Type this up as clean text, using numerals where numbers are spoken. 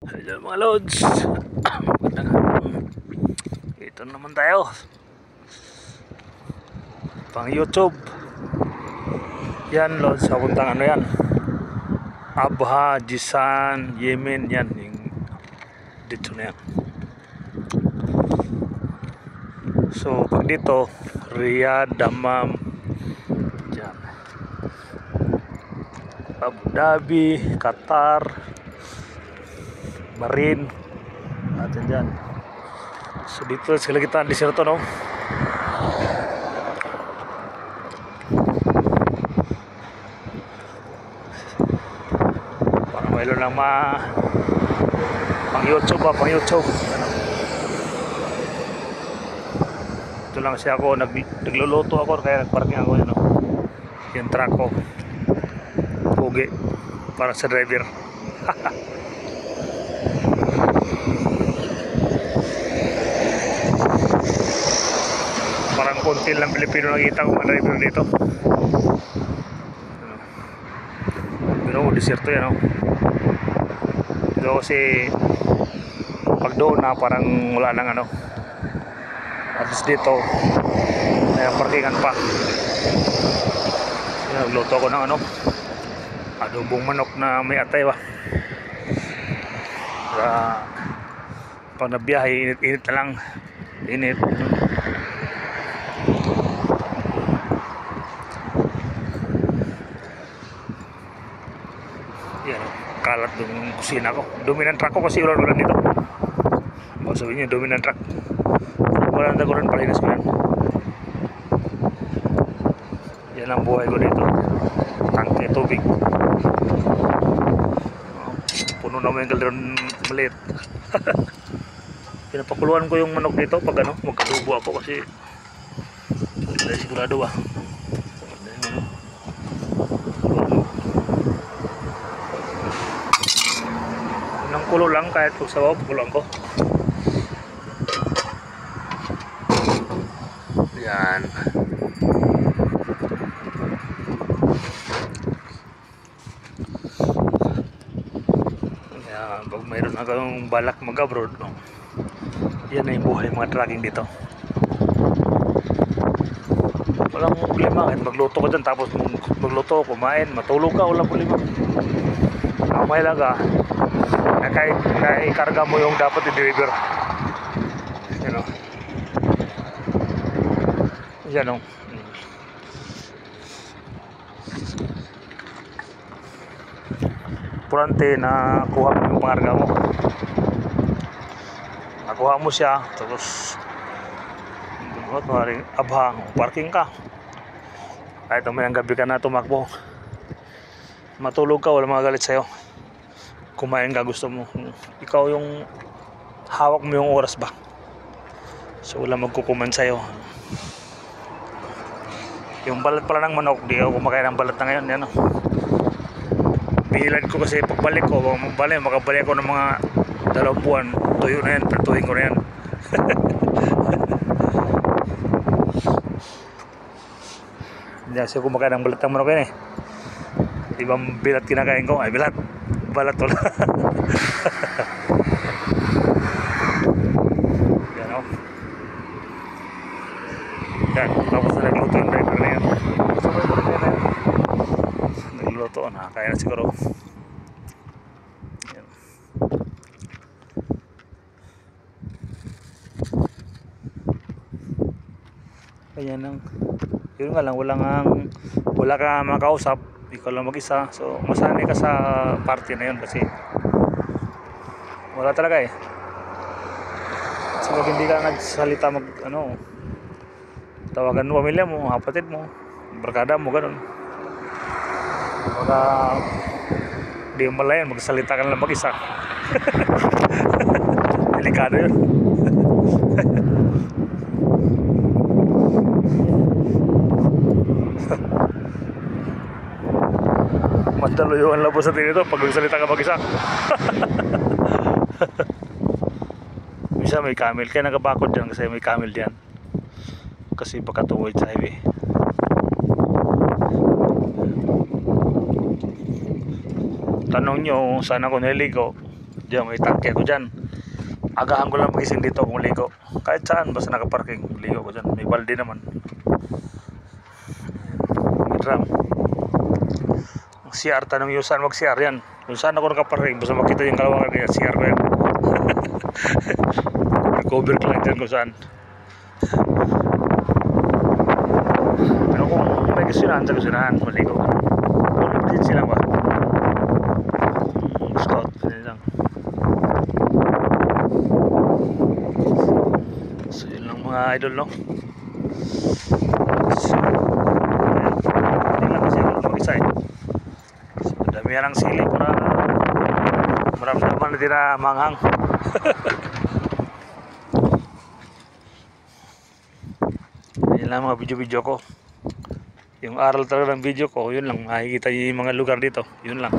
Hello mga lods. Ito naman tayo pang YouTube. Yan lods, papuntang ano yan, Abha, Jisan, Yemen. Yan yung dito na yan. So pag dito Riyadh, Dammam, yan, Abu Dhabi, Qatar, Bahrain natin dyan. So dito sa kita desierto, no? Parang mayroon lang pang YouTube ba, pang YouTube ano. Ito lang siya ako, nagluluto ako kaya nagparking ako yan, no? Yung truck ko pugi para sa driver. Parang konti lang Pilipino nakita ko mga driver dito. Pero desierto yan, no? Dito kasi pag doon na parang wala nang ano. At least dito may parkingan pa. Nagluto ko ng ano, adobong manok na may atay ba. Kaya pag nabiyahe, init na lang. Init. Yan, kalat yung kusina ko. Dominant truck ko kasi ulan-ulan dito. Baka sabihin nyo, dominant truck. Wala nang daguran, palinas ko yan. Yan ang buhay ko dito. Tangke tubig. Puno naman yung galderon maliit. Pinapakuluan ko yung manok dito pag ano, magkadubo ako kasi hindi sigurado ba. Unang kulo lang kahit pag sabaw, pakuluan ko. Yan. Yan, pag mayroon akong balak mag-abroad, yan na yung buhay mga trucking dito. Walang problema kahit magluto ka dyan, tapos magluto, kumain, matulog ka, walang problema. Kamay lang ka na kahit naikarga mo yung dapat i-deliver, you know. Yan, no? Purante na kuha mo yung pangarga mo, nakuha mo siya, tapos maring abhang parking ka, kahit umayang gabi ka na tumakbo, matulog ka, wala mga galit sa'yo. Kumain ka, gusto mo, ikaw yung hawak mo yung oras ba, so wala magkukuman sa'yo. Yung balat pala ng manok, di ako kumakain ng balat na ngayon, yan, no? Pihilan ko kasi pagbalik ko, makabalik ako ng mga 2 buwan, tuyo na yan, pertuhin ko na yan. Hindi kasi ako kumakain ng balat ng manok yan eh. Di ba bilat kinakain ko? Ay bilat, balat wala. Yan, no? Yan, tapos na nagluto yung driver na yan. Nagluto na, kaya na siguro. Yan. Kaya nang yun nga lang, wala ka makausap, ikaw lang mag-isa, so masanay ka sa party na yun kasi wala talaga eh. Kasi pag hindi ka nagsalita tawagan mo pamilya mo, kapatid mo, barkada mo, ganun, baka di mo malayan, magsalita ka lang mag-isa. Delikado yun. Madalo yung labos sa tinito pag magsalita ka mag-isa. Bisa may camel, kaya nakabakod dyan kasi may camel dyan, kasi baka tumuwid sa highway. Tanong nyo saan ako niligo, Diyan, may tangke ako dyan. Agahan ko lang magising dito kung ligo. Kahit saan, basta nakaparking, ligo ko dyan. May balde naman. May drum. Ang CR, tanong yung saan mag-CR yan. Kung saan ako nakaparking, basta makita yung kalawangan niya, CR ko yan. Cover ko lang dyan kung saan. Pero kung may kusinahan sa kusinahan, maligo ka. Kung emergency lang ba? Scout, ganyan lang. So yun lang mga idol, no? So, hindi lang kasi ako mag-isa eh. So damihan ng sili para maramdaman natin na manghang. Yun lang mga video-video ko. Yung aral talaga ng video ko, yun lang. Makikita yung mga lugar dito. Yun lang.